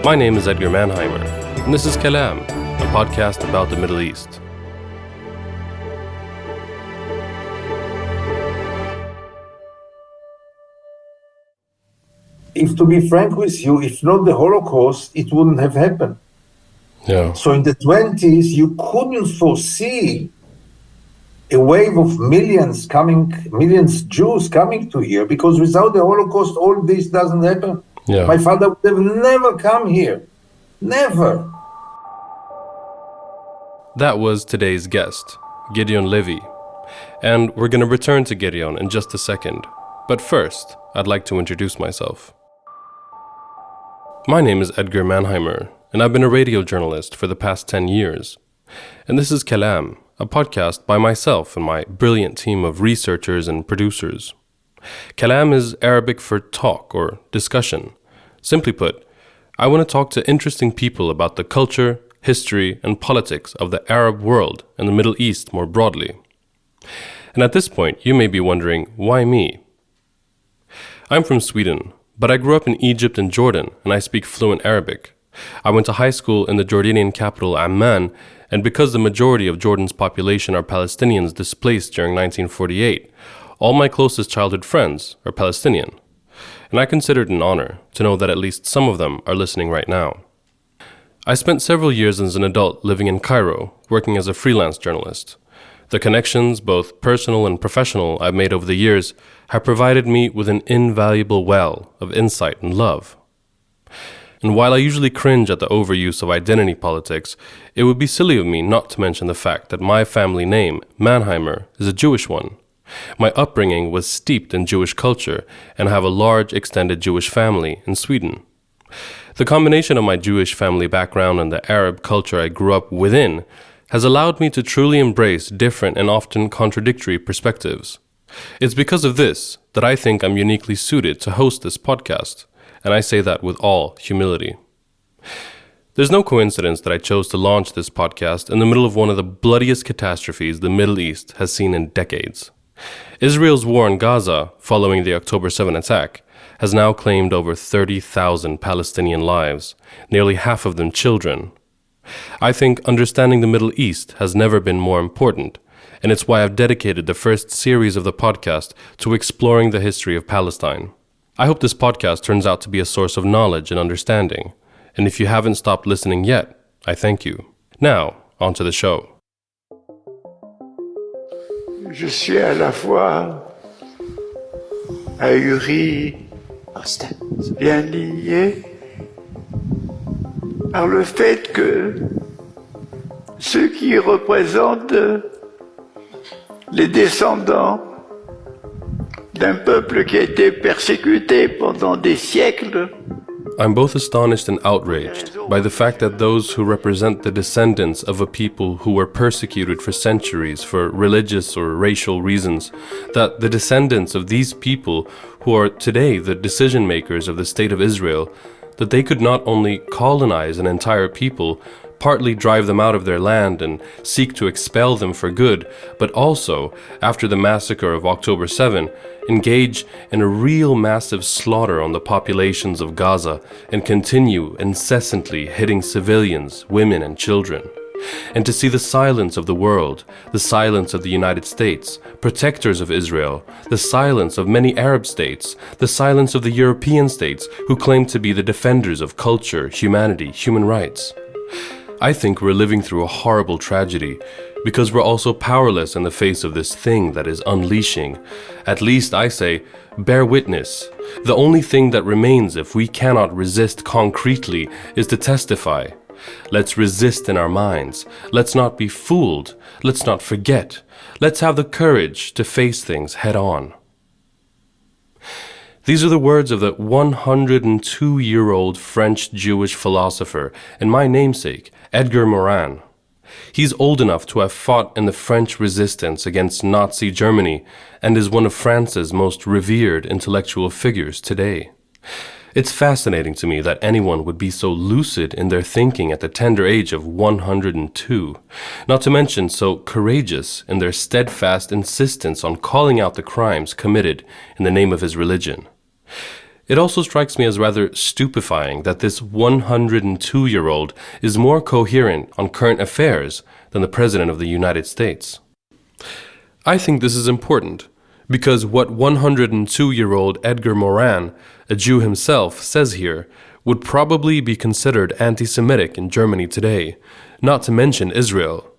My name is Edgar Mannheimer, and this is Kalam, a podcast about the Middle East. If to be frank with you, if not the Holocaust, it wouldn't have happened. Yeah. So in the 20s, you couldn't foresee a wave of millions Jews coming to here, because without the Holocaust, all this doesn't happen. Yeah. My father would have never come here. Never. That was today's guest, Gideon Levy. And we're going to return to Gideon in just a second. But first, I'd like to introduce myself. My name is Edgar Mannheimer, and I've been a radio journalist for the past 10 years. And this is Kalam, a podcast by myself and my brilliant team of researchers and producers. Kalam is Arabic for talk or discussion. Simply put, I want to talk to interesting people about the culture, history, and politics of the Arab world and the Middle East more broadly. And at this point, you may be wondering, why me? I'm from Sweden, but I grew up in Egypt and Jordan, and I speak fluent Arabic. I went to high school in the Jordanian capital Amman, and because the majority of Jordan's population are Palestinians displaced during 1948, all my closest childhood friends are Palestinian. And I consider it an honor to know that at least some of them are listening right now. I spent several years as an adult living in Cairo, working as a freelance journalist. The connections, both personal and professional, I've made over the years have provided me with an invaluable well of insight and love. And while I usually cringe at the overuse of identity politics, it would be silly of me not to mention the fact that my family name, Mannheimer, is a Jewish one. My upbringing was steeped in Jewish culture, and I have a large extended Jewish family in Sweden. The combination of my Jewish family background and the Arab culture I grew up within has allowed me to truly embrace different and often contradictory perspectives. It's because of this that I think I'm uniquely suited to host this podcast, and I say that with all humility. There's no coincidence that I chose to launch this podcast in the middle of one of the bloodiest catastrophes the Middle East has seen in decades. Israel's war in Gaza, following the October 7 attack, has now claimed over 30,000 Palestinian lives, nearly half of them children. I think understanding the Middle East has never been more important, and it's why I've dedicated the first series of the podcast to exploring the history of Palestine. I hope this podcast turns out to be a source of knowledge and understanding, and if you haven't stopped listening yet, I thank you. Now, on to the show. Je suis à la fois ahuri, bien lié par le fait que ceux qui représentent les descendants d'un peuple qui a été persécuté pendant des siècles. I'm both astonished and outraged by the fact that those who represent the descendants of a people who were persecuted for centuries for religious or racial reasons, that the descendants of these people who are today the decision makers of the State of Israel, that they could not only colonize an entire people, partly drive them out of their land and seek to expel them for good, but also, after the massacre of October 7, engage in a real massive slaughter on the populations of Gaza and continue incessantly hitting civilians, women and children. And to see the silence of the world, the silence of the United States, protectors of Israel, the silence of many Arab states, the silence of the European states who claim to be the defenders of culture, humanity, human rights. I think we're living through a horrible tragedy because we're also powerless in the face of this thing that is unleashing. At least I say, bear witness. The only thing that remains if we cannot resist concretely is to testify. Let's resist in our minds. Let's not be fooled. Let's not forget. Let's have the courage to face things head on. These are the words of the 102-year-old French Jewish philosopher and my namesake, Edgar Morin. He's old enough to have fought in the French resistance against Nazi Germany and is one of France's most revered intellectual figures today. It's fascinating to me that anyone would be so lucid in their thinking at the tender age of 102, not to mention so courageous in their steadfast insistence on calling out the crimes committed in the name of his religion. It also strikes me as rather stupefying that this 102-year-old is more coherent on current affairs than the President of the United States. I think this is important, because what 102-year-old Edgar Morin, a Jew himself, says here would probably be considered anti-Semitic in Germany today, not to mention Israel.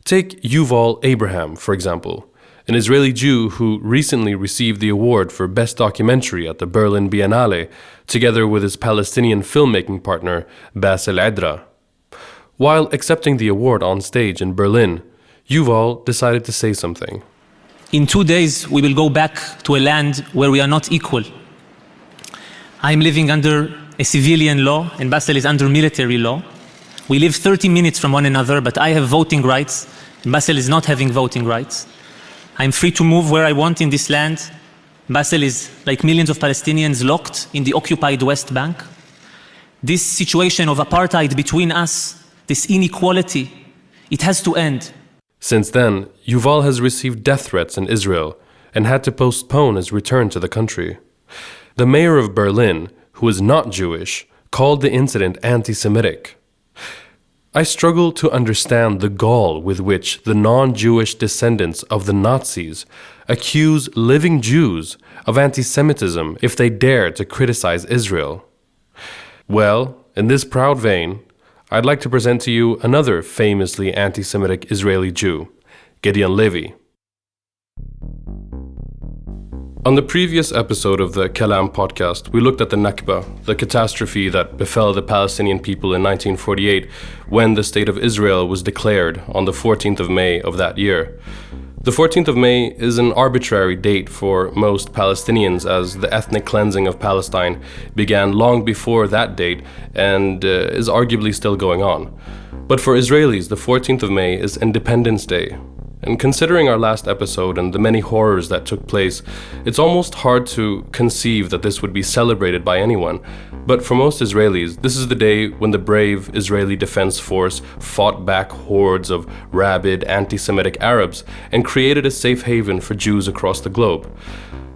Take Yuval Abraham, for example, an Israeli Jew who recently received the award for Best Documentary at the Berlin Biennale, together with his Palestinian filmmaking partner, Basel Edra. While accepting the award on stage in Berlin, Yuval decided to say something. In 2 days, we will go back to a land where we are not equal. I'm living under a civilian law, and Basel is under military law. We live 30 minutes from one another, but I have voting rights, and Basel is not having voting rights. I'm free to move where I want in this land. Basel is, like millions of Palestinians, locked in the occupied West Bank. This situation of apartheid between us, this inequality, it has to end. Since then, Yuval has received death threats in Israel and had to postpone his return to the country. The mayor of Berlin, who is not Jewish, called the incident anti-Semitic. I struggle to understand the gall with which the non-Jewish descendants of the Nazis accuse living Jews of anti-Semitism if they dare to criticize Israel. Well, in this proud vein, I'd like to present to you another famously anti-Semitic Israeli Jew, Gideon Levy. On the previous episode of the Kalam Podcast, we looked at the Nakba, the catastrophe that befell the Palestinian people in 1948 when the State of Israel was declared on the 14th of May of that year. The 14th of May is an arbitrary date for most Palestinians, as the ethnic cleansing of Palestine began long before that date and is arguably still going on. But for Israelis, the 14th of May is Independence Day. And considering our last episode and the many horrors that took place, it's almost hard to conceive that this would be celebrated by anyone. But for most Israelis, this is the day when the brave Israeli Defense Force fought back hordes of rabid anti-Semitic Arabs and created a safe haven for Jews across the globe.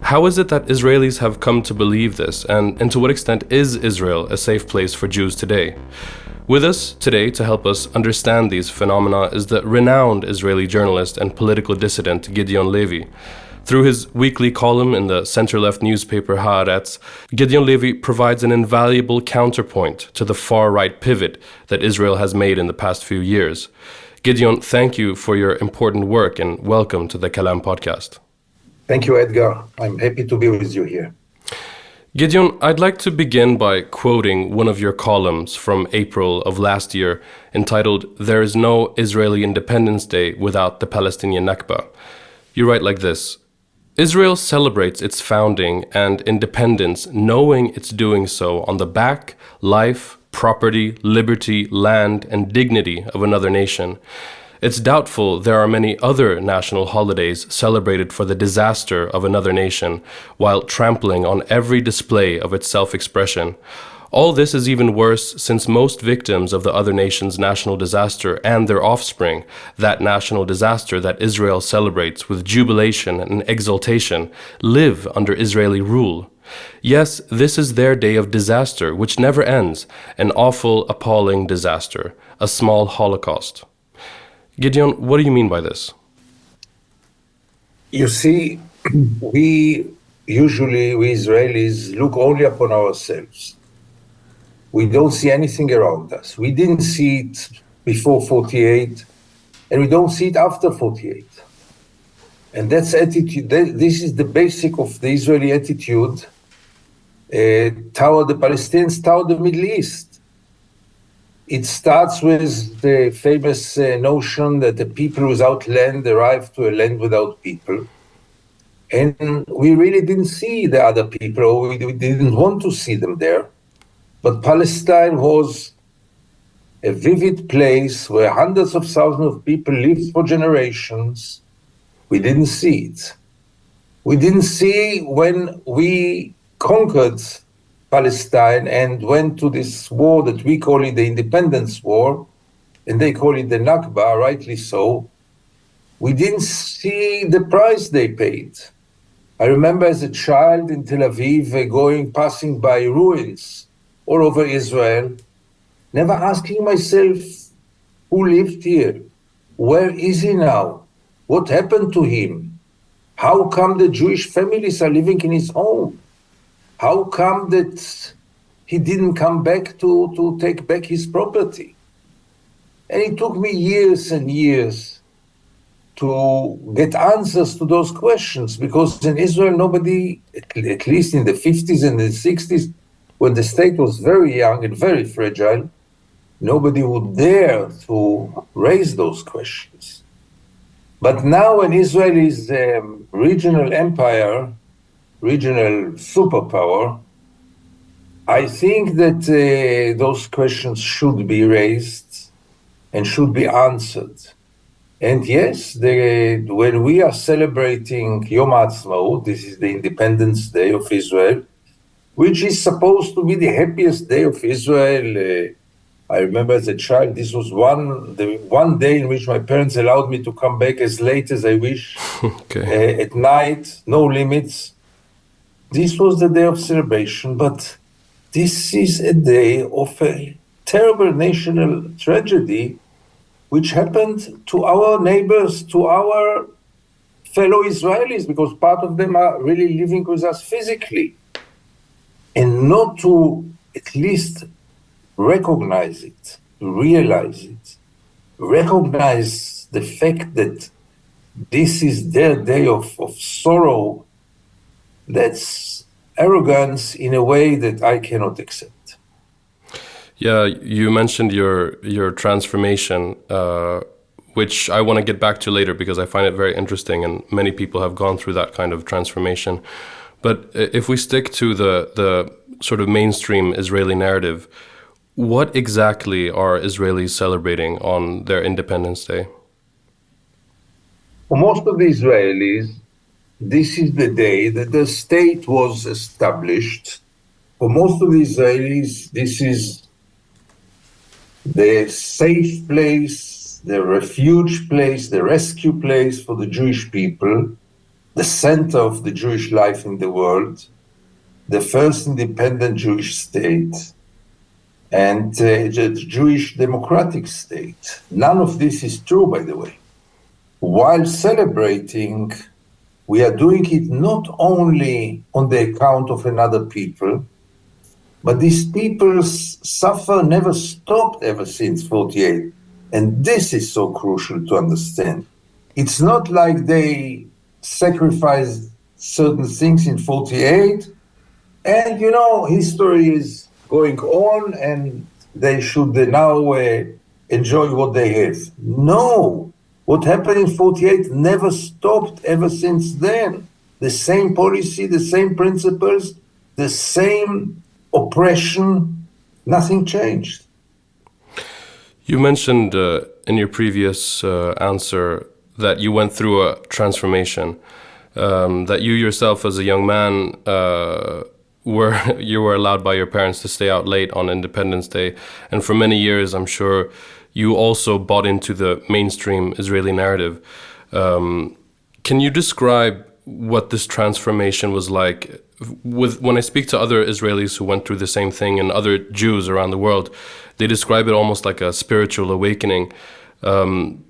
How is it that Israelis have come to believe this, and to what extent is Israel a safe place for Jews today? With us today to help us understand these phenomena is the renowned Israeli journalist and political dissident Gideon Levy. Through his weekly column in the center-left newspaper Haaretz, Gideon Levy provides an invaluable counterpoint to the far-right pivot that Israel has made in the past few years. Gideon, thank you for your important work and welcome to the Kalam Podcast. Thank you, Edgar. I'm happy to be with you here. Gideon, I'd like to begin by quoting one of your columns from April of last year entitled, "There is no Israeli Independence Day without the Palestinian Nakba." You write like this: Israel celebrates its founding and independence knowing it's doing so on the back, life, property, liberty, land, and dignity of another nation. It's doubtful there are many other national holidays celebrated for the disaster of another nation, while trampling on every display of its self-expression. All this is even worse since most victims of the other nation's national disaster and their offspring, that national disaster that Israel celebrates with jubilation and exultation, live under Israeli rule. Yes, this is their day of disaster, which never ends, an awful, appalling disaster, a small Holocaust. Gideon, what do you mean by this? You see, we Israelis, look only upon ourselves. We don't see anything around us. We didn't see it before 48, and we don't see it after 48. And that's attitude. This is the basic of the Israeli attitude toward the Palestinians, toward the Middle East. It starts with the famous notion that the people without land arrive to a land without people. And we really didn't see the other people, or we didn't want to see them there. But Palestine was a vivid place where hundreds of thousands of people lived for generations. We didn't see it. We didn't see when we conquered Palestine and went to this war that we call it the Independence War, and they call it the Nakba, rightly so, we didn't see the price they paid. I remember as a child in Tel Aviv passing by ruins all over Israel, never asking myself who lived here, where is he now, what happened to him, how come the Jewish families are living in his home, how come that he didn't come back to take back his property. And it took me years and years to get answers to those questions, because in Israel, nobody, at least in the 50s and the 60s, when the state was very young and very fragile, nobody would dare to raise those questions. But now when Israel is a regional empire, regional superpower, I think that those questions should be raised and should be answered. And yes, when we are celebrating Yom HaAtzmaut, this is the Independence Day of Israel, which is supposed to be the happiest day of Israel. I remember as a child, this was the one day in which my parents allowed me to come back as late as I wish, at night, no limits. This was the day of celebration, but this is a day of a terrible national tragedy which happened to our neighbors, to our fellow Israelis, because part of them are really living with us physically. And not to at least recognize it, realize it, recognize the fact that this is their day of sorrow, that's arrogance in a way that I cannot accept. Yeah, you mentioned your transformation, which I want to get back to later because I find it very interesting, and many people have gone through that kind of transformation. But if we stick to the sort of mainstream Israeli narrative, what exactly are Israelis celebrating on their Independence Day? For most of the Israelis, this is the day that the state was established. For most of the Israelis, this is the safe place, the refuge place, the rescue place for the Jewish people, the center of the Jewish life in the world, the first independent Jewish state, and the Jewish democratic state. None of this is true, by the way. While celebrating, we are doing it not only on the account of another people, but these people's suffer never stopped ever since 48. And this is so crucial to understand. It's not like they sacrificed certain things in 48, and history is going on and they should now enjoy what they have. No, what happened in 48 never stopped ever since then. The same policy, the same principles, the same oppression, nothing changed. You mentioned in your previous answer that you went through a transformation, that you yourself as a young man were allowed by your parents to stay out late on Independence Day. And for many years, I'm sure you also bought into the mainstream Israeli narrative. Can you describe what this transformation was like? When I speak to other Israelis who went through the same thing and other Jews around the world, they describe it almost like a spiritual awakening,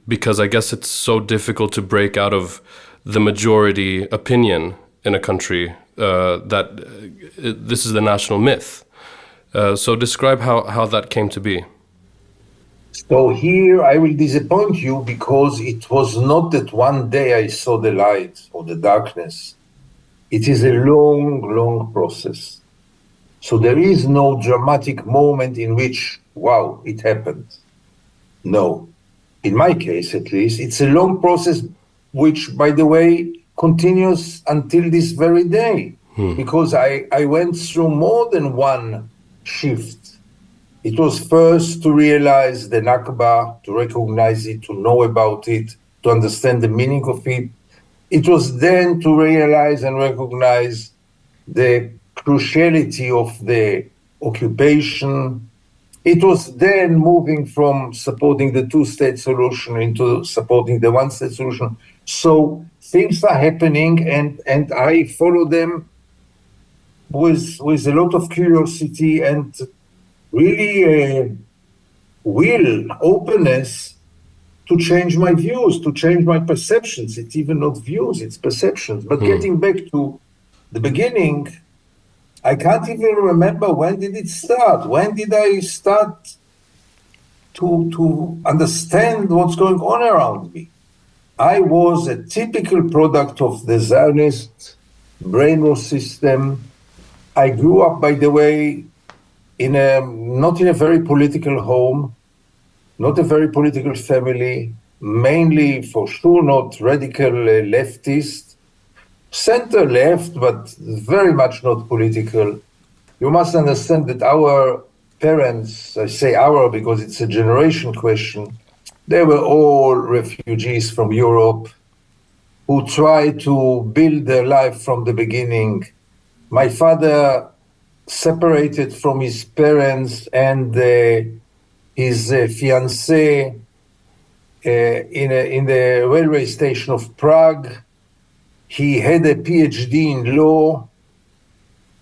because I guess it's so difficult to break out of the majority opinion in a country that this is the national myth. So describe how that came to be. So here I will disappoint you, because it was not that one day I saw the light or the darkness. It is a long, long process. So there is no dramatic moment in which, wow, it happened. No. In my case, at least, it's a long process which, by the way, continues until this very day. Because I went through more than one shift. It was first to realize the Nakba, to recognize it, to know about it, to understand the meaning of it. It was then to realize and recognize the cruciality of the occupation. It was then moving from supporting the two-state solution into supporting the one-state solution. So things are happening, and I follow them with a lot of curiosity and really openness to change my views, to change my perceptions. It's even not views, it's perceptions. But getting back to the beginning, I can't even remember when did it start. When did I start to understand what's going on around me? I was a typical product of the Zionist brainwash system. I grew up, by the way, not in a very political home, not a very political family, mainly for sure not radical leftist. Center left, but very much not political. You must understand that our parents, I say our because it's a generation question, they were all refugees from Europe who tried to build their life from the beginning. My father separated from his parents and his fiancée in the railway station of Prague. He had a PhD in law.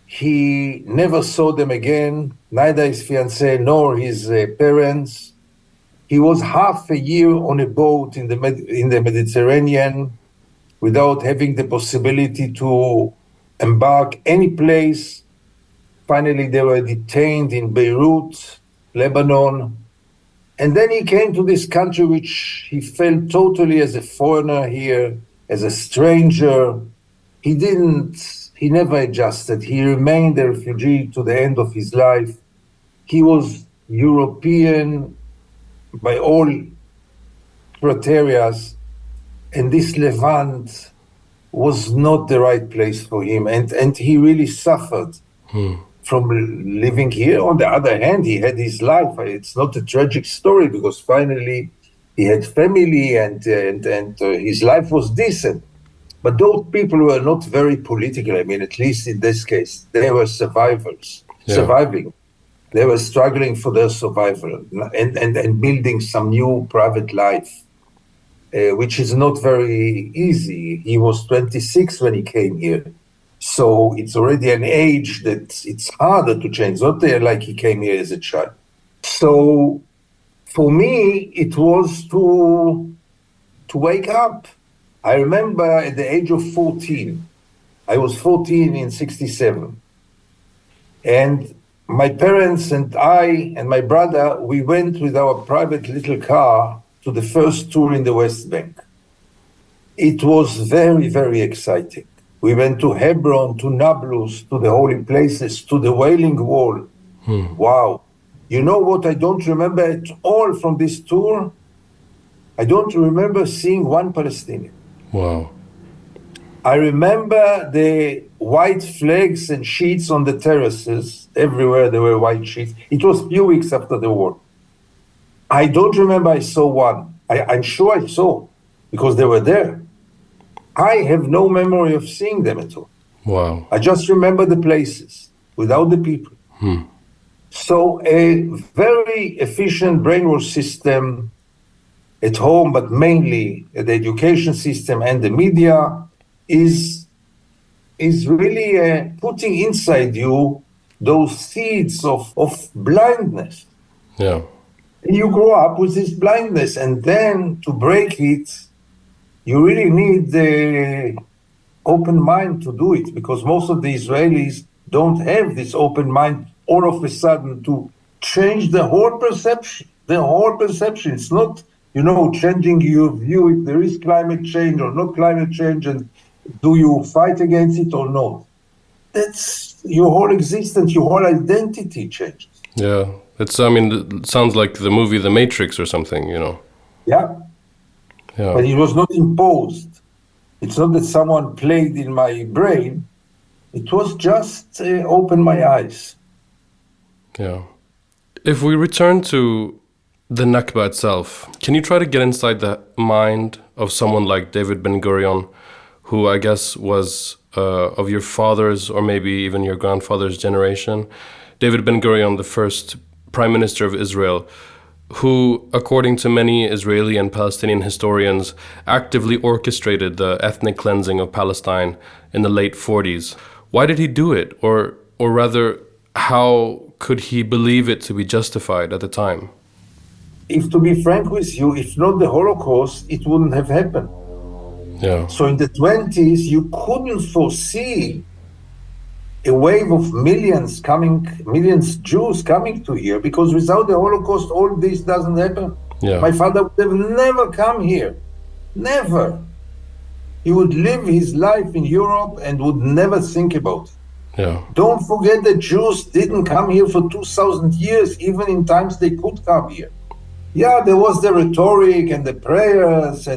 He never saw them again, neither his fiancée nor his parents. He was half a year on a boat in the Mediterranean without having the possibility to embark any place. Finally, they were detained in Beirut, Lebanon. And then he came to this country, which he felt totally as a foreigner here, as a stranger. He never adjusted. He remained a refugee to the end of his life. He was European by all criteria, and this Levant was not the right place for him, and he really suffered from living here. On the other hand, he had his life. It's not a tragic story because finally he had family and his life was decent. But those people were not very political. I mean, at least in this case, they were surviving. They were struggling for their survival and building some new private life, which is not very easy. He was 26 when he came here. So it's already an age that it's harder to change. Not like he came here as a child. So for me, it was to wake up. I remember at the age of 14, I was 14 in 67. And my parents and I and my brother, we went with our private little car to the first tour in the West Bank. It was very, very exciting. We went to Hebron, to Nablus, to the holy places, to the Wailing Wall. Wow. You know what I don't remember at all from this tour? I don't remember seeing one Palestinian. Wow. I remember the white flags and sheets on the terraces. Everywhere there were white sheets. It was a few weeks after the war. I don't remember I saw one. I'm sure I saw, because they were there. I have no memory of seeing them at all. Wow. I just remember the places without the people. So a very efficient brainwash system at home, but mainly the education system and the media is really putting inside you those seeds of blindness. Yeah. You grow up with this blindness, and then to break it, you really need the open mind to do it, because most of the Israelis don't have this open mind all of a sudden to change the whole perception. It's not, changing your view if there is climate change or not climate change, and do you fight against it or not. That's your whole existence, your whole identity changes. Yeah. It sounds like the movie The Matrix or something, Yeah. But it was not imposed. It's not that someone played in my brain. It was just open my eyes. Yeah. If we return to the Nakba itself, can you try to get inside the mind of someone like David Ben-Gurion, who I guess was of your father's or maybe even your grandfather's generation. David Ben-Gurion, the first Prime Minister of Israel, who, according to many Israeli and Palestinian historians, actively orchestrated the ethnic cleansing of Palestine in the late 40s. Why did he do it? Or rather, how could he believe it to be justified at the time? If to be frank with you, if not the Holocaust, it wouldn't have happened. Yeah. So in the 20s, you couldn't foresee a wave of millions Jews coming to here, because without the Holocaust, all this doesn't happen. Yeah. My father would have never come here. Never. He would live his life in Europe and would never think about it. Yeah. Don't forget that Jews didn't come here for 2,000 years, even in times they could come here. Yeah, there was the rhetoric and the prayers,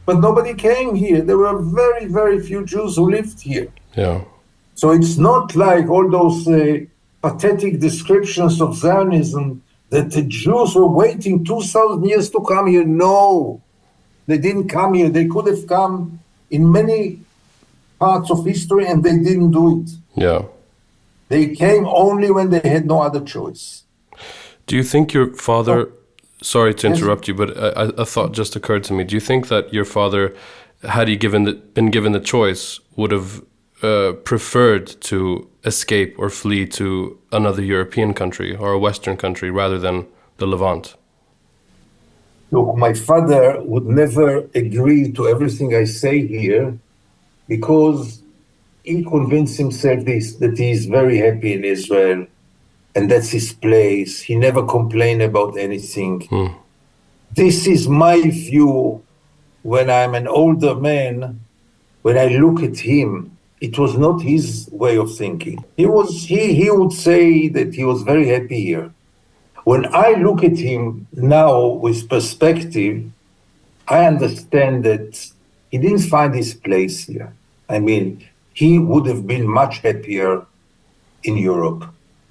but nobody came here. There were very, very few Jews who lived here. Yeah. So it's not like all those pathetic descriptions of Zionism that the Jews were waiting 2,000 years to come here. No, they didn't come here. They could have come in many parts of history and they didn't do it. Yeah. They came only when they had no other choice. Do you think your father... Sorry to interrupt you, but a thought just occurred to me. Do you think that your father, had he been given the choice, would have preferred to escape or flee to another European country or a Western country rather than the Levant? Look, my father would never agree to everything I say here because he convinced himself that he is very happy in Israel and that's his place. He never complained about anything. This is my view when I'm an older man. When I look at him, it was not his way of thinking. He would say that he was very happy here. When I look at him now with perspective, I understand that he didn't find his place here. I mean, he would have been much happier in Europe.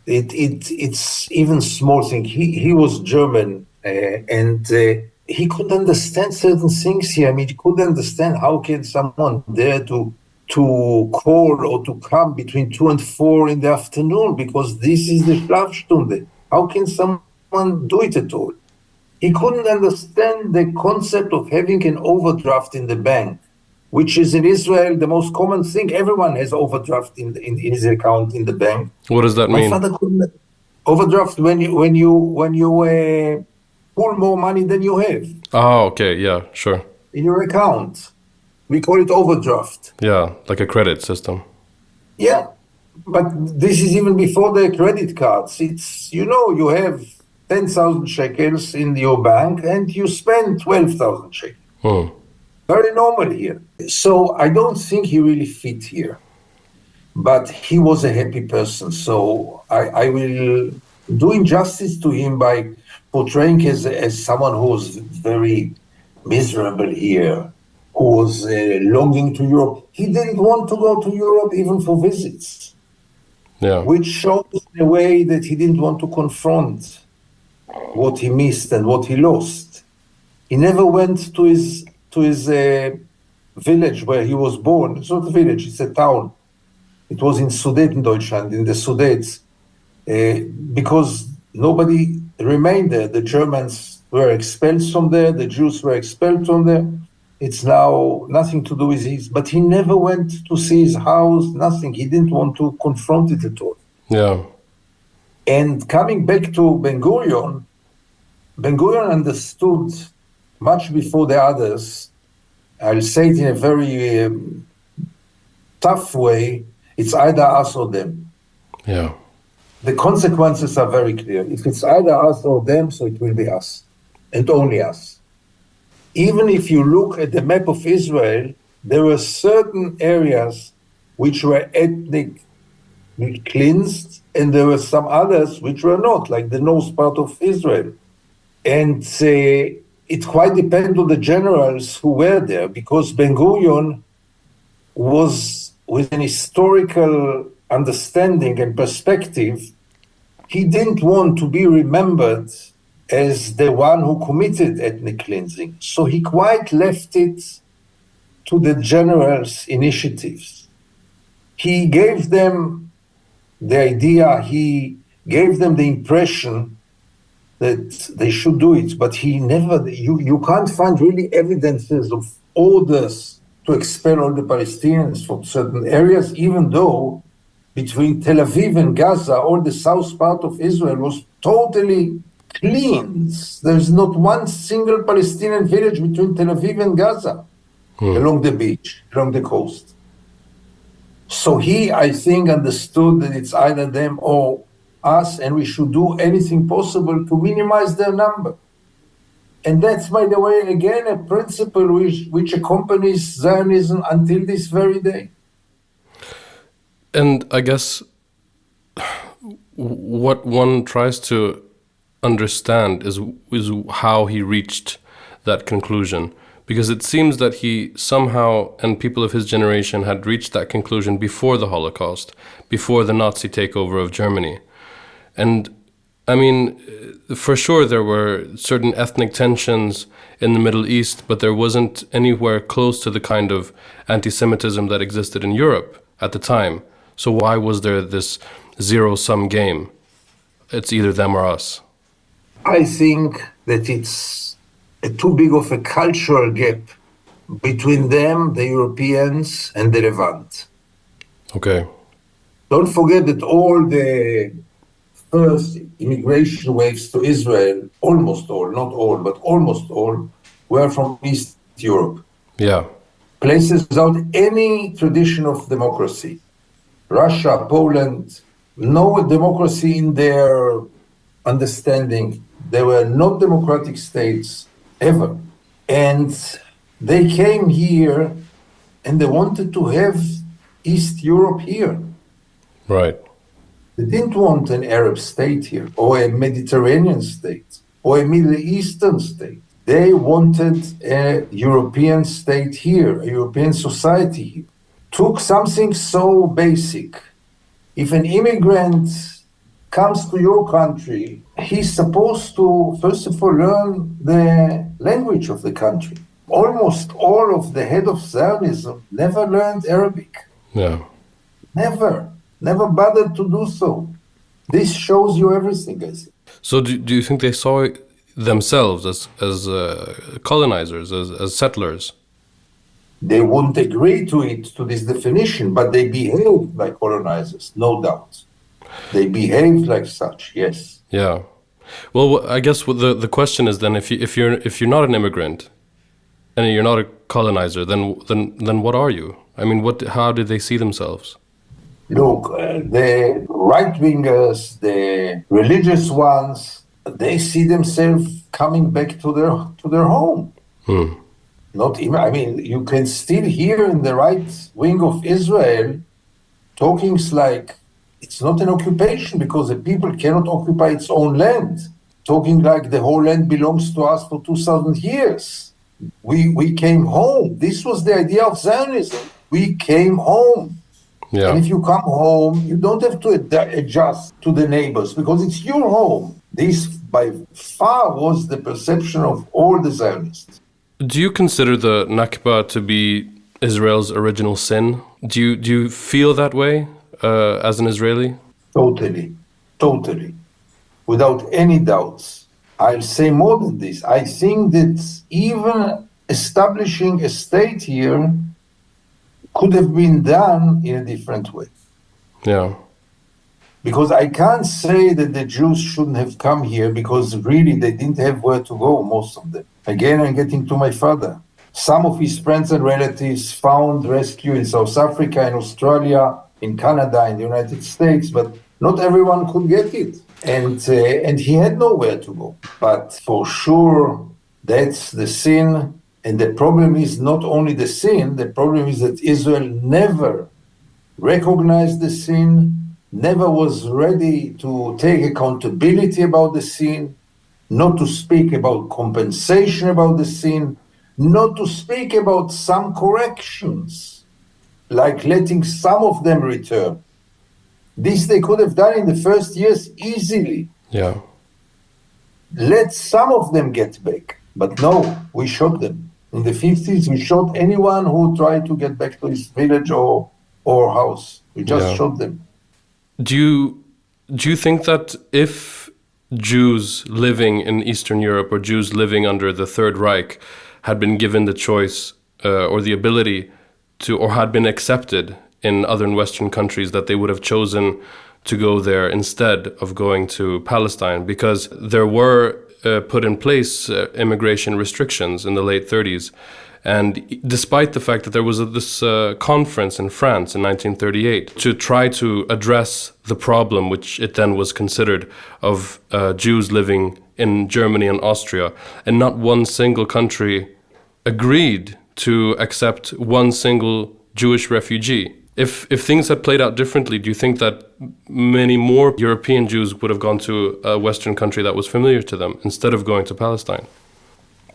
It's even small thing. He was German and he could understand certain things here. I mean, he could understand how can someone dare to call or to come between 2 and 4 in the afternoon, because this is the Schlafstunde. How can someone do it at all? He couldn't understand the concept of having an overdraft in the bank, which is in Israel the most common thing. Everyone has overdraft in his account in the bank. What does that mean? My father couldn't. Overdraft when you pull more money than you have. Oh, okay, yeah, sure. In your account. We call it overdraft. Yeah, like a credit system. Yeah, but this is even before the credit cards. It's, you have 10,000 shekels in your bank and you spend 12,000 shekels. Very normal here. So I don't think he really fit here. But he was a happy person. So I will do injustice to him by portraying as someone who was very miserable here, who was longing to Europe. He didn't want to go to Europe even for visits. Yeah. Which shows in a way that he didn't want to confront what he missed and what he lost. He never went to his village where he was born. It's not a village, it's a town. It was in Sudetendeutschland, in the Sudets, because nobody remained there. The Germans were expelled from there, the Jews were expelled from there. It's now nothing to do with his, but he never went to see his house, nothing. He didn't want to confront it at all. Yeah. And coming back to Ben-Gurion understood much before the others. I'll say it in a very tough way. It's either us or them. Yeah. The consequences are very clear. If it's either us or them, so it will be us, and only us. Even if you look at the map of Israel, there were certain areas which were ethnically cleansed, and there were some others which were not, like the north part of Israel. And it quite depends on the generals who were there, because Ben-Gurion was, with an historical understanding and perspective, he didn't want to be remembered as the one who committed ethnic cleansing. So he quite left it to the generals' initiatives. He gave them the idea, he gave them the impression that they should do it, but he never, you can't find really evidences of orders to expel all the Palestinians from certain areas, even though between Tel Aviv and Gaza, all the south part of Israel was totally cleansed. There's not one single Palestinian village between Tel Aviv and Gaza, along the beach, along the coast. So he, I think, understood that it's either them or us, and we should do anything possible to minimize their number. And that's, by the way, again, a principle which accompanies Zionism until this very day. And I guess what one tries to understand is how he reached that conclusion. Because it seems that he somehow, and people of his generation, had reached that conclusion before the Holocaust, before the Nazi takeover of Germany. And I mean, for sure there were certain ethnic tensions in the Middle East, but there wasn't anywhere close to the kind of anti-Semitism that existed in Europe at the time. So why was there this zero-sum game? It's either them or us. I think that it's too big of a cultural gap between them, the Europeans, and the Levant. Okay. Don't forget that all the first immigration waves to Israel, almost all, not all, but almost all, were from East Europe. Yeah. Places without any tradition of democracy. Russia, Poland, no democracy in their understanding. They were not democratic states ever. And they came here and they wanted to have East Europe here. Right. They didn't want an Arab state here, or a Mediterranean state, or a Middle Eastern state. They wanted a European state here, a European society here. Took something so basic. If an immigrant comes to your country, he's supposed to, first of all, learn the language of the country. Almost all of the head of Zionism never learned Arabic. Yeah. Never bothered to do so. This shows you everything, guys. So do you think they saw themselves as colonizers, as settlers? They wouldn't agree to it, to this definition, but they behaved like colonizers, no doubt. They behaved like such, yes. Yeah. Well, I guess the question is then, if you're not an immigrant and you're not a colonizer, then what are you? I mean, how did they see themselves? Look, the right-wingers, the religious ones, they see themselves coming back to their home. Not even, I mean, you can still hear in the right wing of Israel talkings like it's not an occupation because the people cannot occupy its own land. Talking like the whole land belongs to us for 2,000 years. We came home. This was the idea of Zionism. We came home. Yeah. And if you come home, you don't have to adjust to the neighbors because it's your home. This by far was the perception of all the Zionists. Do you consider the Nakba to be Israel's original sin? Do you feel that way as an Israeli? Totally. Without any doubts. I'll say more than this. I think that even establishing a state here could have been done in a different way. Yeah. Because I can't say that the Jews shouldn't have come here because really they didn't have where to go, most of them. Again, I'm getting to my father. Some of his friends and relatives found rescue in South Africa, in Australia, in Canada, in the United States, but not everyone could get it. And he had nowhere to go. But for sure, that's the sin. And the problem is not only the sin, the problem is that Israel never recognized the sin, never was ready to take accountability about the sin, not to speak about compensation about the sin, not to speak about some corrections, like letting some of them return. This they could have done in the first years easily. Yeah. Let some of them get back. But no, we shot them. In the 50s, we shot anyone who tried to get back to his village or house. We just shot them. Do you think that if Jews living in Eastern Europe or Jews living under the Third Reich had been given the choice or the ability to, or had been accepted in other Western countries, that they would have chosen to go there instead of going to Palestine? Because there were put in place immigration restrictions in the late 30s. And despite the fact that there was this conference in France in 1938 to try to address the problem, which it then was considered, of Jews living in Germany and Austria, and not one single country agreed to accept one single Jewish refugee. If things had played out differently, do you think that many more European Jews would have gone to a Western country that was familiar to them instead of going to Palestine?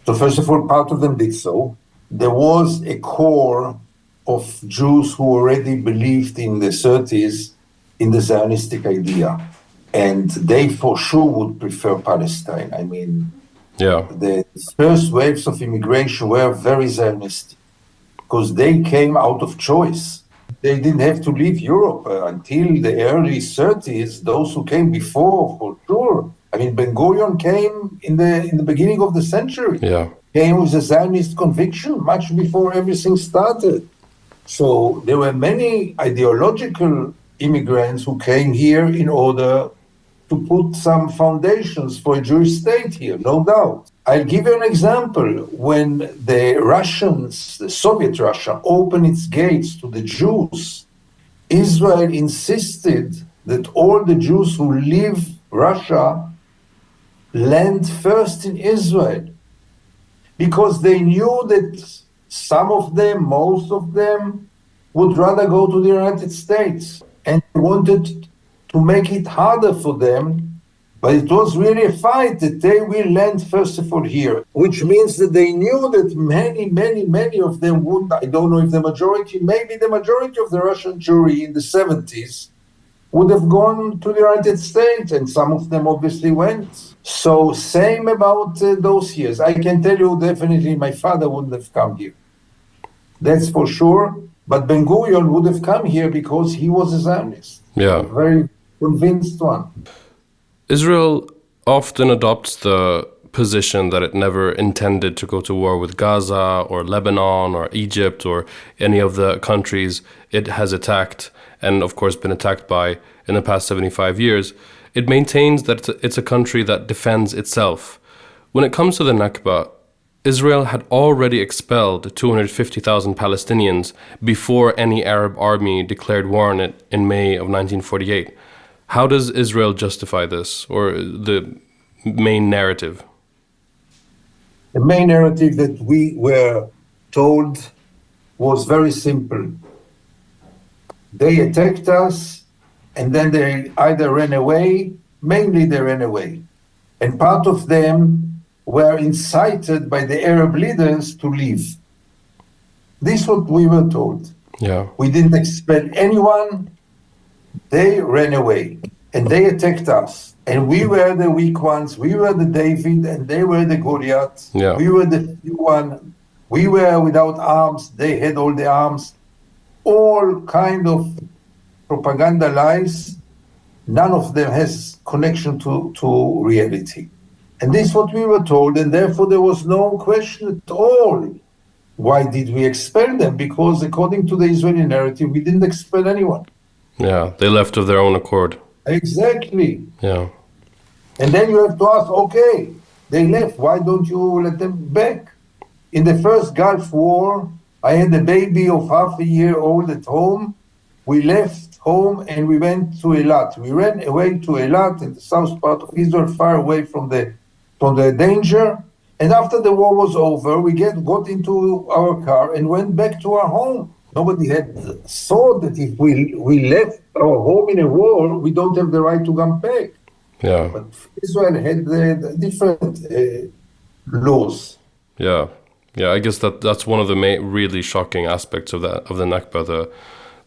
So first of all, part of them did so. There was a core of Jews who already believed in the 30s in the Zionistic idea. And they for sure would prefer Palestine. I mean, the first waves of immigration were very Zionistic because they came out of choice. They didn't have to leave Europe until the early 30s. Those who came before, for sure. I mean, Ben-Gurion came in the beginning of the century. Came with a Zionist conviction much before everything started. So there were many ideological immigrants who came here in order to put some foundations for a Jewish state here, no doubt. I'll give you an example. When the Russians, the Soviet Russia, opened its gates to the Jews, Israel insisted that all the Jews who leave Russia land first in Israel, because they knew that some of them, most of them, would rather go to the United States, and wanted to make it harder for them. But it was really a fight that they will land first of all here, which means that they knew that many of them would, I don't know if the majority, maybe the majority of the Russian Jewry in the 70s would have gone to the United States, and some of them obviously went. So same about those years. I can tell you definitely my father wouldn't have come here. That's for sure. But Ben-Gurion would have come here because he was a Zionist. A very convinced one. Israel often adopts the position that it never intended to go to war with Gaza or Lebanon or Egypt or any of the countries it has attacked and, of course, been attacked by in the past 75 years. It maintains that it's a country that defends itself. When it comes to the Nakba, Israel had already expelled 250,000 Palestinians before any Arab army declared war on it in May of 1948. How does Israel justify this, or the main narrative? The main narrative that we were told was very simple. They attacked us, and then they either ran away, mainly they ran away. And part of them were incited by the Arab leaders to leave. This is what we were told. We didn't expel anyone. They ran away, and they attacked us. And we were the weak ones. We were the David, and they were the Goliath. We were the few one. We were without arms. They had all the arms. All kind of propaganda lies. None of them has connection to reality. And this is what we were told, and therefore there was no question at all. Why did we expel them? Because according to the Israeli narrative, we didn't expel anyone. They left of their own accord. Exactly. And then you have to ask, okay, they left, why don't you let them back? In the first Gulf War, I had a baby of half a year old at home. We left home and we went to Eilat. We ran away to Eilat in the south part of Israel, far away from the danger. And after the war was over, we got into our car and went back to our home. Nobody had thought that if we left our home in a war, we don't have the right to come back. But Israel had different laws. I guess that's one of the really shocking aspects of the Nakba,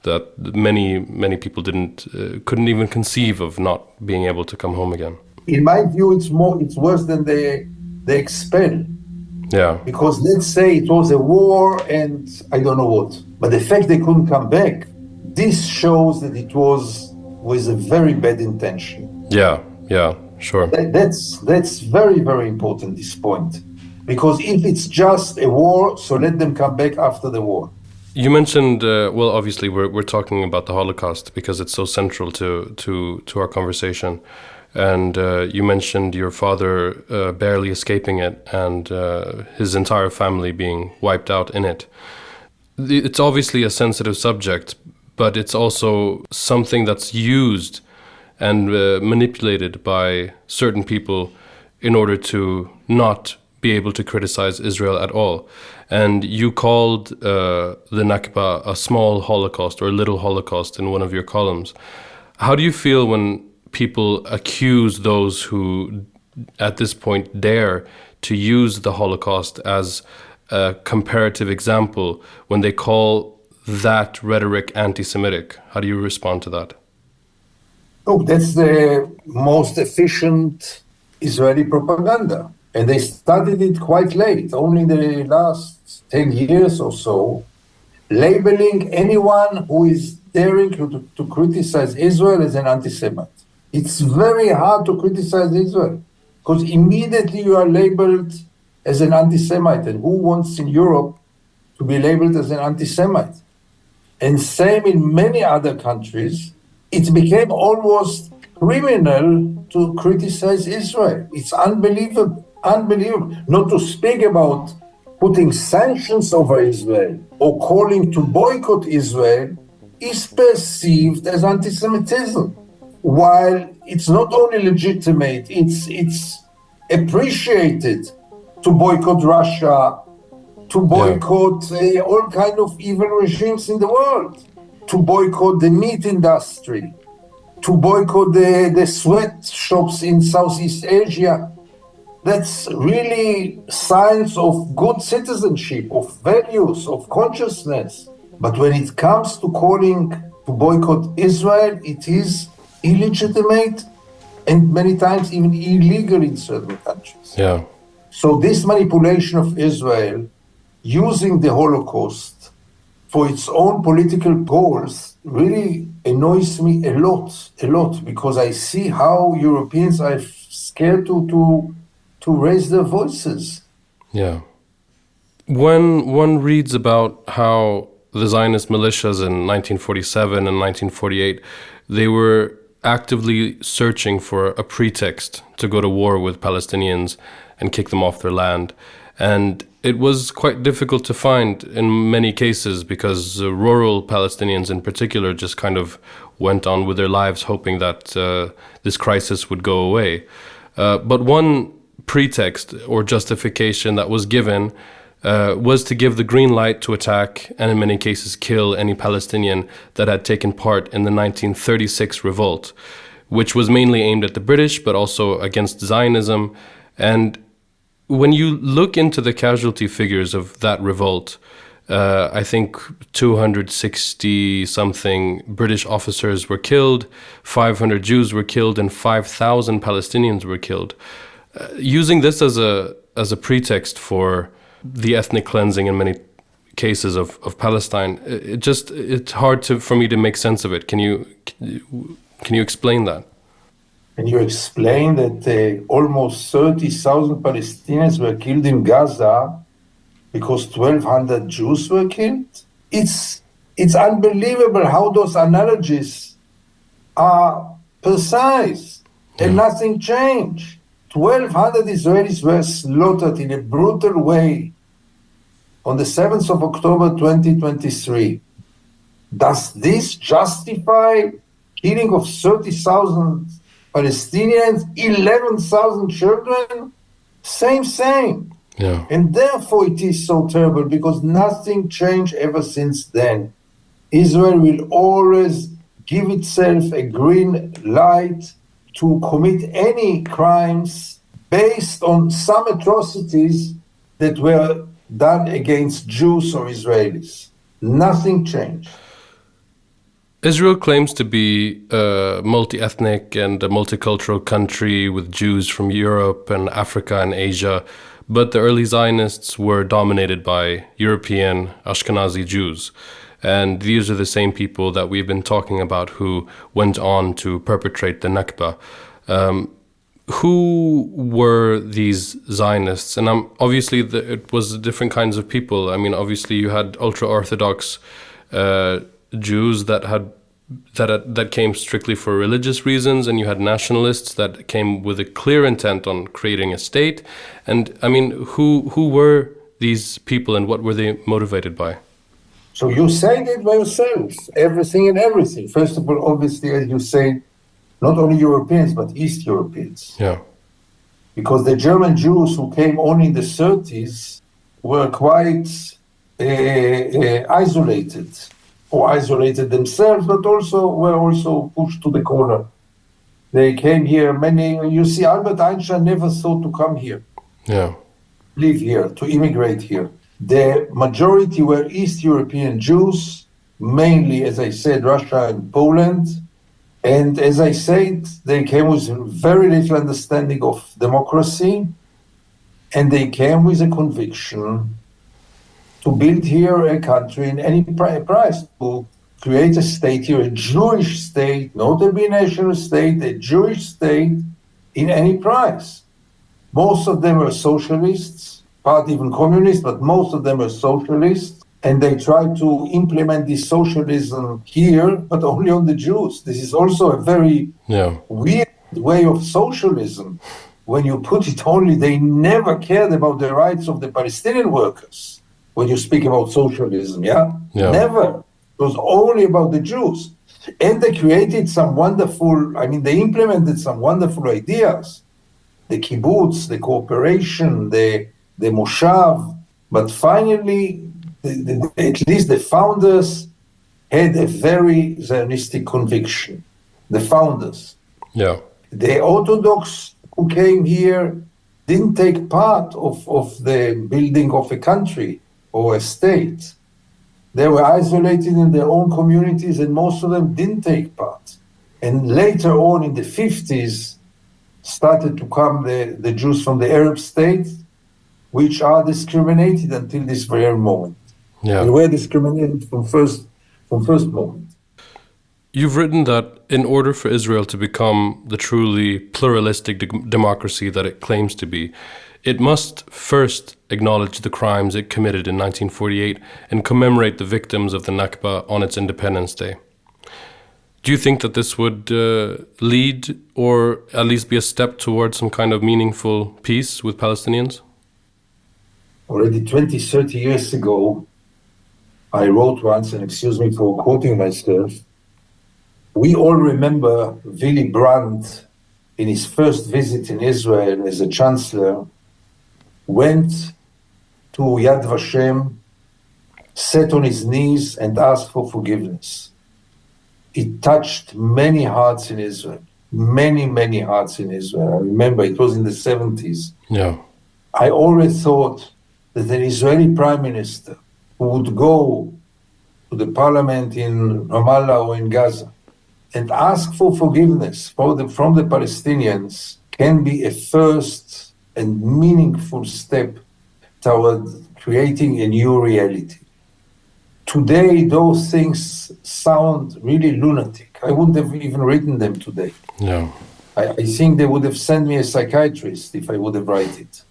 that many people couldn't even conceive of not being able to come home again. In my view, it's worse than the expel. Yeah. Because let's say it was a war and I don't know what, but the fact they couldn't come back, this shows that it was with a very bad intention. Yeah, sure. That's very, very important, this point. Because if it's just a war, so let them come back after the war. You mentioned, well, obviously we're talking about the Holocaust because it's so central to our conversation. And you mentioned your father barely escaping it and his entire family being wiped out in it. It's obviously a sensitive subject, but it's also something that's used and manipulated by certain people in order to not be able to criticize Israel at all. And you called the Nakba a small Holocaust or a little Holocaust in one of your columns. How do you feel when people accuse those who at this point dare to use the Holocaust as a comparative example when they call that rhetoric anti-Semitic? How do you respond to that? Look, that's the most efficient Israeli propaganda. And they started it quite late, only in the last 10 years or so, labeling anyone who is daring to criticize Israel as an anti-Semite. It's very hard to criticize Israel because immediately you are labeled as an anti-Semite. And who wants in Europe to be labeled as an anti-Semite? And same in many other countries, it became almost criminal to criticize Israel. It's unbelievable. Not to speak about putting sanctions over Israel or calling to boycott Israel is perceived as anti-Semitism. While it's not only legitimate, it's appreciated to boycott Russia, to boycott all kind of evil regimes in the world, to boycott the meat industry, to boycott the sweatshops in Southeast Asia. That's really signs of good citizenship, of values, of consciousness. But when it comes to calling to boycott Israel, it is illegitimate and many times even illegal in certain countries. Yeah. So this manipulation of Israel using the Holocaust for its own political goals really annoys me a lot, because I see how Europeans are scared to raise their voices. Yeah. When one reads about how the Zionist militias in 1947 and 1948, they were actively searching for a pretext to go to war with Palestinians and kick them off their land. And it was quite difficult to find in many cases because rural Palestinians in particular just kind of went on with their lives hoping that this crisis would go away. But one pretext or justification that was given was to give the green light to attack and in many cases kill any Palestinian that had taken part in the 1936 revolt, which was mainly aimed at the British but also against Zionism. And when you look into the casualty figures of that revolt, I think 260 something British officers were killed, 500 Jews were killed, and 5,000 Palestinians were killed. Using this as a pretext for the ethnic cleansing in many cases of Palestine, it's hard for me to make sense of it. Can you explain that? Can you explain that almost 30,000 Palestinians were killed in Gaza because 1,200 Jews were killed? It's unbelievable how those analogies are precise and nothing changed. 1,200 Israelis were slaughtered in a brutal way on the 7th of October 2023. Does this justify killing of 30,000 Palestinians, 11,000 children? Same. Yeah. And therefore it is so terrible because nothing changed ever since then. Israel will always give itself a green light to commit any crimes based on some atrocities that were done against Jews or Israelis. Nothing changed. Israel claims to be a multi-ethnic and a multicultural country with Jews from Europe and Africa and Asia, but the early Zionists were dominated by European Ashkenazi Jews. And these are the same people that we've been talking about who went on to perpetrate the Nakba. Who were these Zionists? And obviously it was different kinds of people. I mean, obviously you had ultra-Orthodox Jews that came strictly for religious reasons, and you had nationalists that came with a clear intent on creating a state. And I mean, who were these people and what were they motivated by? So you said it by yourself, everything and everything. First of all, obviously, as you say, not only Europeans, but East Europeans. Yeah. Because the German Jews who came only in the 30s were quite isolated, or isolated themselves, but were also pushed to the corner. They came here, you see, Albert Einstein never thought to come here. Yeah. Live here, to immigrate here. The majority were East European Jews, mainly, as I said, Russia and Poland. And as I said, they came with very little understanding of democracy, and they came with a conviction to build here a country in any price, to create a state here, a Jewish state, not a binational state, a Jewish state in any price. Most of them were socialists, part even communists, but most of them were socialists. And they tried to implement this socialism here, but only on the Jews. This is also a very weird way of socialism. When you put it only, they never cared about the rights of the Palestinian workers. When you speak about socialism, never. It was only about the Jews. And they created they implemented some wonderful ideas. The kibbutz, the cooperation, the moshav. But finally, at least the founders had a very Zionistic conviction. The founders. Yeah. The Orthodox who came here didn't take part of the building of a country or a state. They were isolated in their own communities, and most of them didn't take part. And later on in the 50s, started to come the Jews from the Arab states, which are discriminated until this very moment. Yeah. They were discriminated from first moment. You've written that in order for Israel to become the truly pluralistic democracy that it claims to be, it must first acknowledge the crimes it committed in 1948 and commemorate the victims of the Nakba on its Independence Day. Do you think that this would lead, or at least be a step towards some kind of meaningful peace with Palestinians? Already 20, 30 years ago, I wrote once, and excuse me for quoting myself, we all remember Willy Brandt in his first visit in Israel as a chancellor, went to Yad Vashem, sat on his knees and asked for forgiveness. It touched many hearts in Israel, many, many hearts in Israel. I remember it was in the 70s. Yeah. I always thought that an Israeli prime minister who would go to the parliament in Ramallah or in Gaza and ask for forgiveness from the Palestinians can be a first and meaningful step toward creating a new reality. Today, those things sound really lunatic. I wouldn't have even written them today. Yeah. I think they would have sent me a psychiatrist if I would have written it.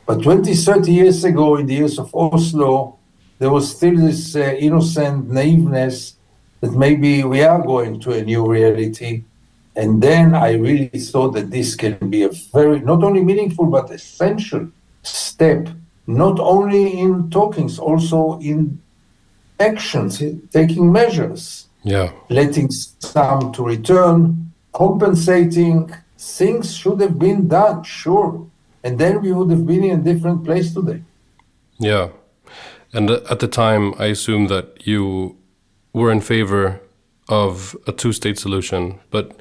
But 20, 30 years ago, in the years of Oslo, there was still this innocent naiveness that maybe we are going to a new reality. And then I really thought that this can be a very, not only meaningful, but essential step, not only in talkings, also in actions, in taking measures. Yeah. Letting some to return, compensating. Things should have been done, sure. And then we would have been in a different place today. Yeah. And at the time, I assume that you were in favor of a two-state solution. But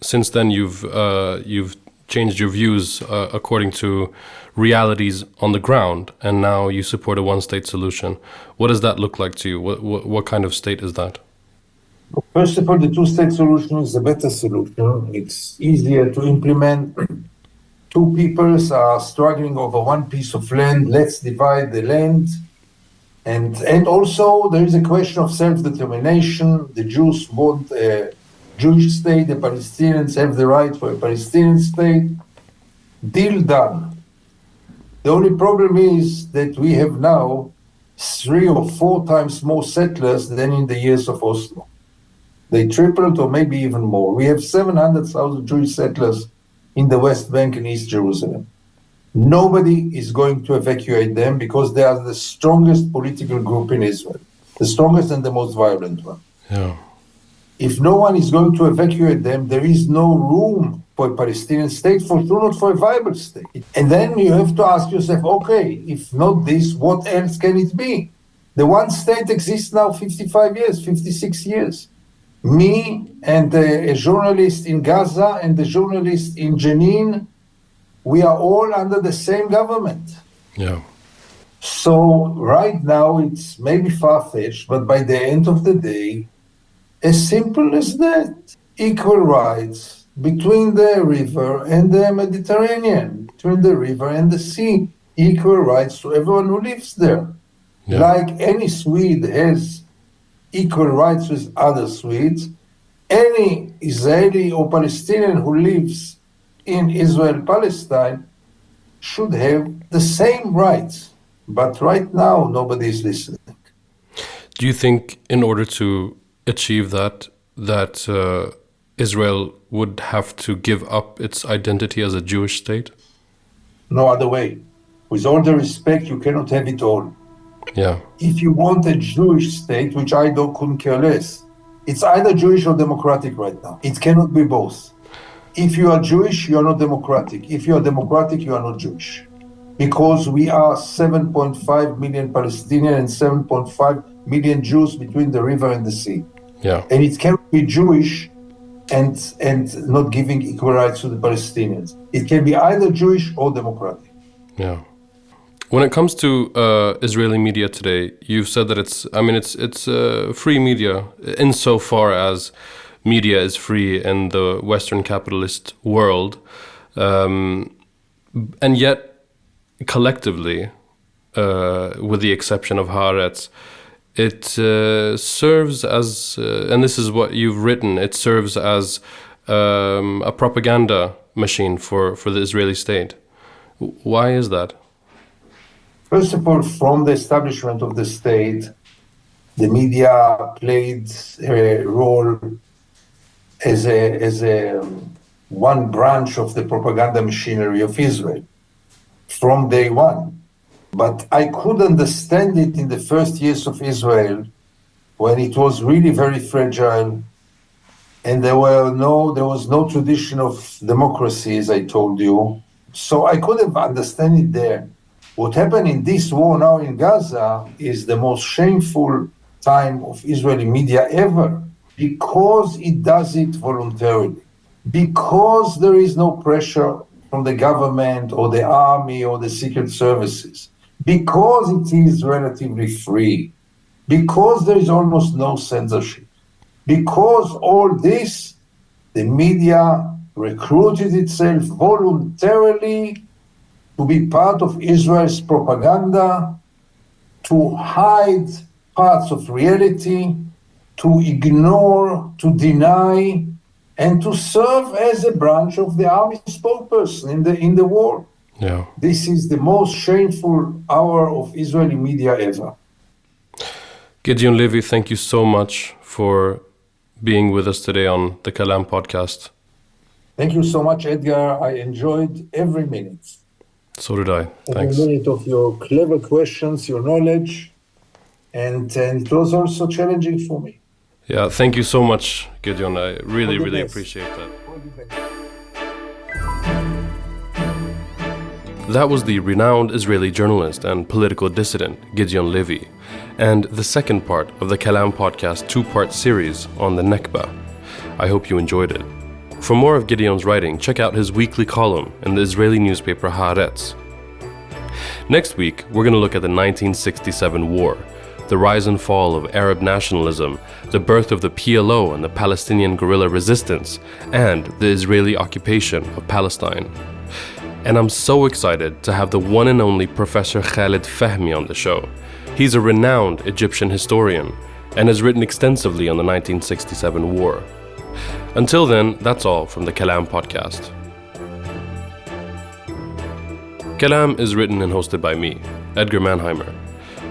since then, you've changed your views according to realities on the ground, and now you support a one-state solution. What does that look like to you? What kind of state is that? First of all, the two-state solution is a better solution. It's easier to implement. two peoples are struggling over one piece of land. Let's divide the land. And also there is a question of self-determination. The Jews want a Jewish state. The Palestinians have the right for a Palestinian state. Deal done. The only problem is that we have now 3 or 4 times more settlers than in the years of Oslo. They tripled or maybe even more. We have 700,000 Jewish settlers in the West Bank and East Jerusalem. Nobody is going to evacuate them because they are the strongest political group in Israel, the strongest and the most violent one. Yeah. If no one is going to evacuate them, there is no room for a Palestinian state, for sure not for a viable state. And then you have to ask yourself, okay, if not this, what else can it be? The one state exists now 55 years, 56 years. Me and a journalist in Gaza and a journalist in Jenin, we are all under the same government. Yeah. So right now it's maybe far-fetched, but by the end of the day, as simple as that, equal rights between the river and the Mediterranean, between the river and the sea, equal rights to everyone who lives there. Yeah. Like any Swede has equal rights with other Swedes, any Israeli or Palestinian who lives in Israel-Palestine should have the same rights. But right now, nobody is listening. Do you think in order to achieve that Israel would have to give up its identity as a Jewish state? No other way. With all the respect, you cannot have it all. Yeah. If you want a Jewish state, which I couldn't care less, it's either Jewish or democratic right now. It cannot be both. If you are Jewish, you are not democratic. If you are democratic, you are not Jewish. Because we are 7.5 million Palestinians and 7.5 million Jews between the river and the sea. Yeah. And it cannot be Jewish and not giving equal rights to the Palestinians. It can be either Jewish or democratic. Yeah. When it comes to Israeli media today, you've said that it's free media insofar as media is free in the Western capitalist world, and yet collectively, with the exception of Haaretz, it serves as, and this is what you've written, it serves as a propaganda machine for the Israeli state. Why is that? First of all, from the establishment of the state, the media played a role as a one branch of the propaganda machinery of Israel from day one. But I could understand it in the first years of Israel when it was really very fragile and there was no tradition of democracy, as I told you. So I could have understood it there. What happened in this war now in Gaza is the most shameful time of Israeli media ever, because it does it voluntarily, because there is no pressure from the government or the army or the secret services, because it is relatively free, because there is almost no censorship, because all this, the media recruited itself voluntarily to be part of Israel's propaganda, to hide parts of reality, to ignore, to deny, and to serve as a branch of the army spokesperson in the war. Yeah. This is the most shameful hour of Israeli media ever. Gideon Levy, thank you so much for being with us today on the Kalam Podcast. Thank you so much, Edgar. I enjoyed every minute. So did I. Thanks. Every minute of your clever questions, your knowledge, and it was also challenging for me. Yeah, thank you so much, Gideon. I really appreciate that. That was the renowned Israeli journalist and political dissident Gideon Levy, and the second part of the Kalam Podcast 2-part series on the Nakba. I hope you enjoyed it. For more of Gideon's writing, check out his weekly column in the Israeli newspaper Haaretz. Next week, we're going to look at the 1967 war, the rise and fall of Arab nationalism, the birth of the PLO and the Palestinian guerrilla resistance, and the Israeli occupation of Palestine. And I'm so excited to have the one and only Professor Khalid Fahmy on the show. He's a renowned Egyptian historian and has written extensively on the 1967 war. Until then, that's all from the Kalam Podcast. Kalam is written and hosted by me, Edgar Mannheimer.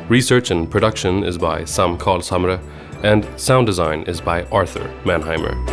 Research and production is by Sam Karlshamre, and sound design is by Arthur Mannheimer.